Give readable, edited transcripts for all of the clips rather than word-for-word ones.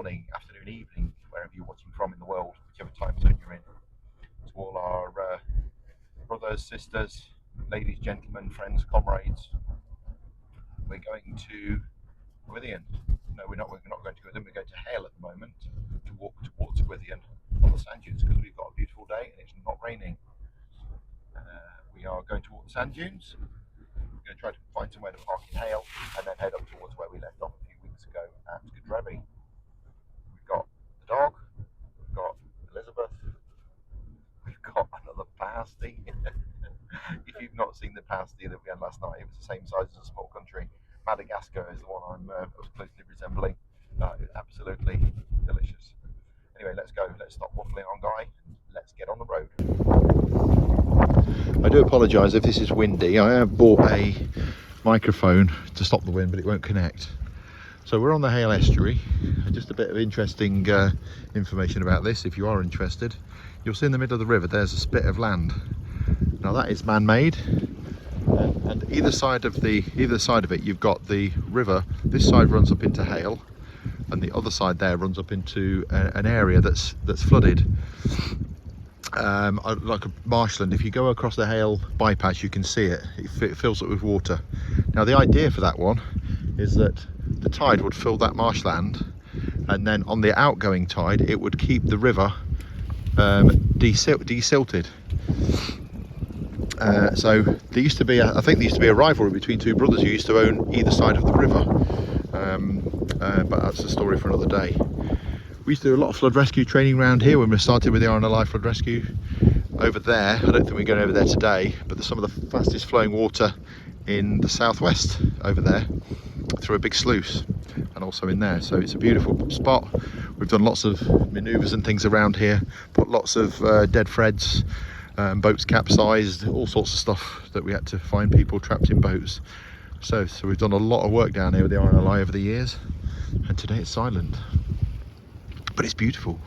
morning, afternoon, evening, wherever you're watching from in the world, whichever time zone you're in. To all our brothers, sisters, ladies, gentlemen, friends, comrades, we're going to Gwithian. No, we're not going to Gwithian, we're going to Hayle at the moment to walk towards Gwithian on the sand dunes because we've got a beautiful day and it's not raining. We are going to walk the sand dunes. We're going to try to find somewhere to park in Hayle and then head up towards where we left off a few weeks ago at Godrevy. We've got the dog, we've got Elizabeth, we've got another pasty. If you've not seen the pasty that we had last night, it was the same size as a small country. Madagascar is the one I was closely resembling. Absolutely delicious. Anyway, let's go. Let's stop waffling on, Guy. Let's get on the road. I do apologise if this is windy. I have bought a microphone to stop the wind, but it won't connect. So we're on the Hayle Estuary. Just a bit of interesting information about this, if you are interested. You'll see in the middle of the river there's a spit of land. Now that is man-made, and either side of it you've got the river. This side runs up into Hayle, and the other side there runs up into an area that's flooded. Like a marshland. If you go across the Hayle bypass, you can see it. It fills up with water. Now the idea for that one is that the tide would fill that marshland, and then on the outgoing tide it would keep the river desilted. So there used to be, I think there used to be a rivalry between two brothers who used to own either side of the river. But that's a story for another day. We used to do a lot of flood rescue training around here when we started with the RNLI flood rescue. Over there, I don't think we're going over there today, but there's some of the fastest flowing water in the southwest over there through a big sluice, and also in there. So it's a beautiful spot. We've done lots of manoeuvres and things around here, put lots of dead Freds, boats capsized, all sorts of stuff that we had to find people trapped in boats. So we've done a lot of work down here with the RNLI over the years, and today it's silent. But it's beautiful.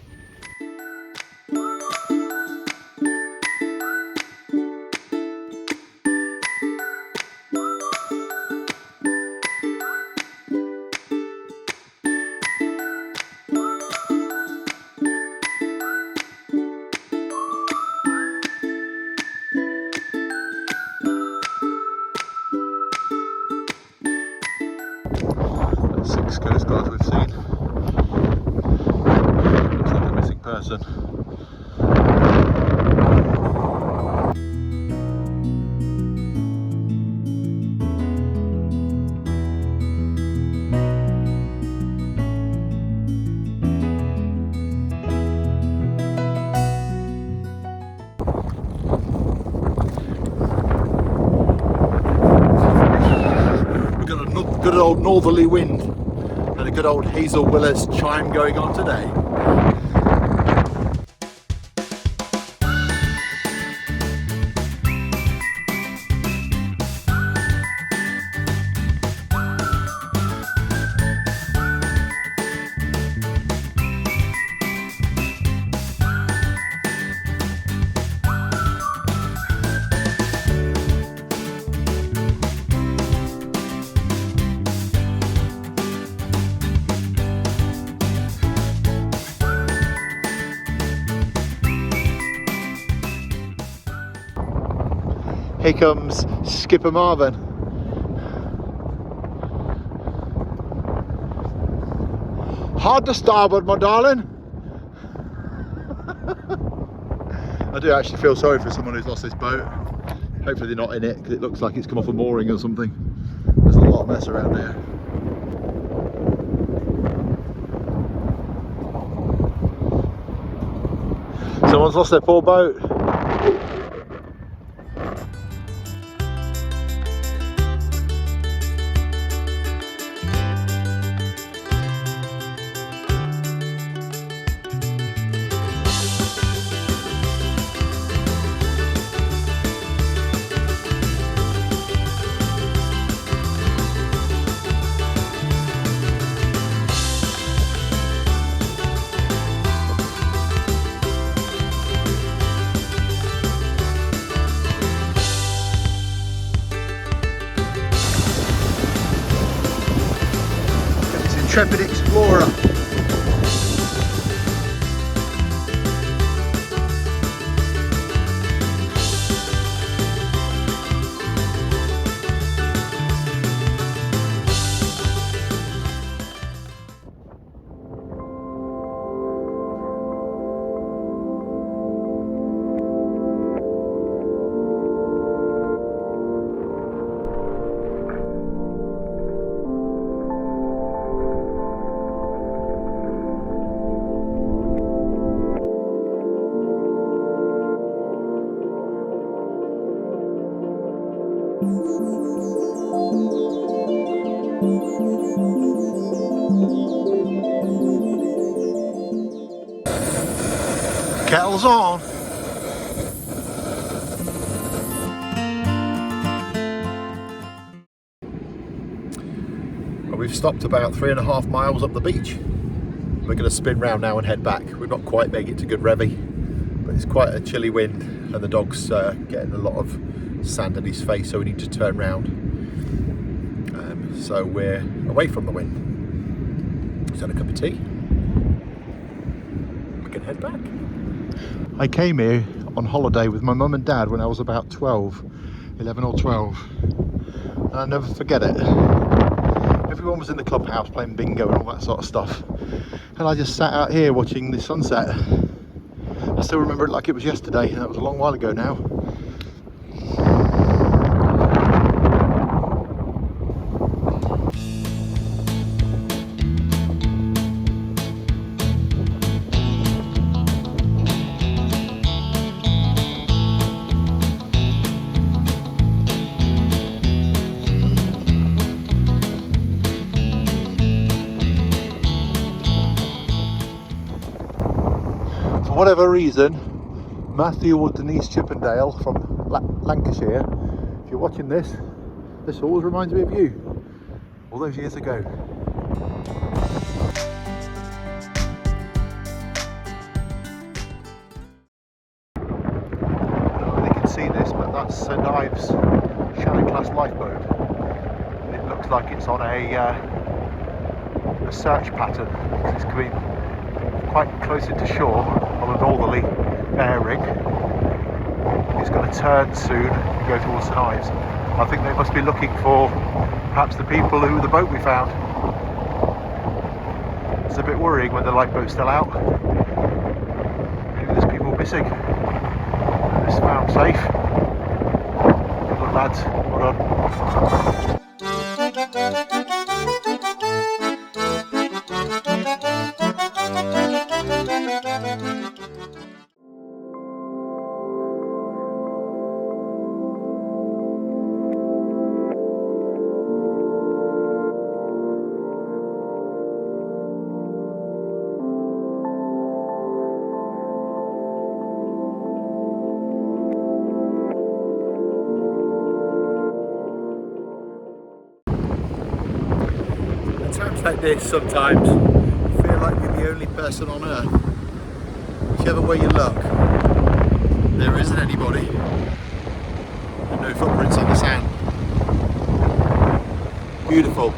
That's 6 coastguards we've seen. Person. We've got a good old northerly wind and a good old Hazel Willis chime going on today. Here comes Skipper Marvin. Hard to starboard, my darling. I do actually feel sorry for someone who's lost this boat. Hopefully they're not in it, because it looks like it's come off a mooring or something. There's a lot of mess around here. Someone's lost their poor boat. Intrepid explorer. Kettle's on. Well, we've stopped about 3.5 miles up the beach. We're going to spin round now and head back. We've not quite made it to Godrevy, but it's quite a chilly wind and the dog's getting a lot of sand in his face, so we need to turn round. So we're away from the wind. Just had a cup of tea. We can head back. I came here on holiday with my mum and dad when I was about 11 or 12, and I'll never forget it. Everyone was in the clubhouse playing bingo and all that sort of stuff, and I just sat out here watching the sunset. I still remember it like it was yesterday, and that was a long while ago now. For whatever reason, Matthew or Denise Chippendale from Lancashire, if you're watching this always reminds me of you, all those years ago. I don't know if you can see this, but that's St Ives Shannon class lifeboat. It looks like it's on a search pattern because it's coming quite close into shore on a northerly bearing. It's going to turn soon and go towards St Ives. I think they must be looking for perhaps the people who the boat we found. It's a bit worrying when the lifeboat's still out. Maybe there's people missing. It's found safe. Good lads, well done. Times like this, sometimes you feel like you're the only person on earth. Whichever way you look, there isn't anybody, and no footprints on the sand. Beautiful.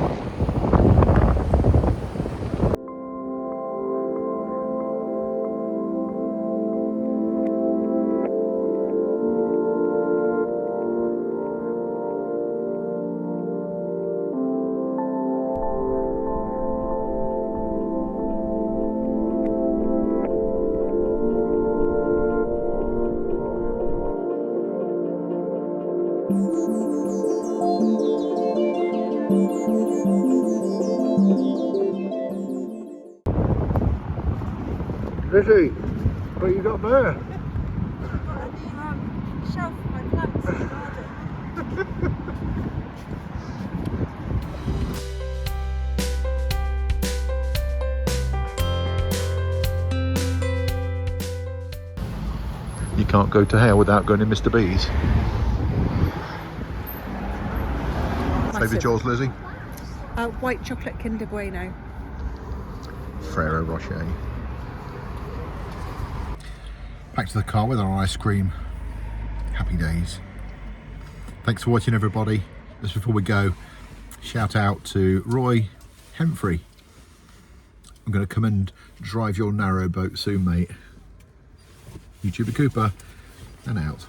Lizzie, what you got there? I've got a new shelf for my plants in the garden. You can't go to Hayle without going to Mr. B's. Favourite yours, Lizzie? White chocolate Kinder Bueno. Ferrero Rocher. Back to the car with our ice cream. Happy days. Thanks for watching, everybody. Just before we go, shout out to Roy Hemfrey. I'm going to come and drive your narrow boat soon, mate. YouTuber Cooper, and out.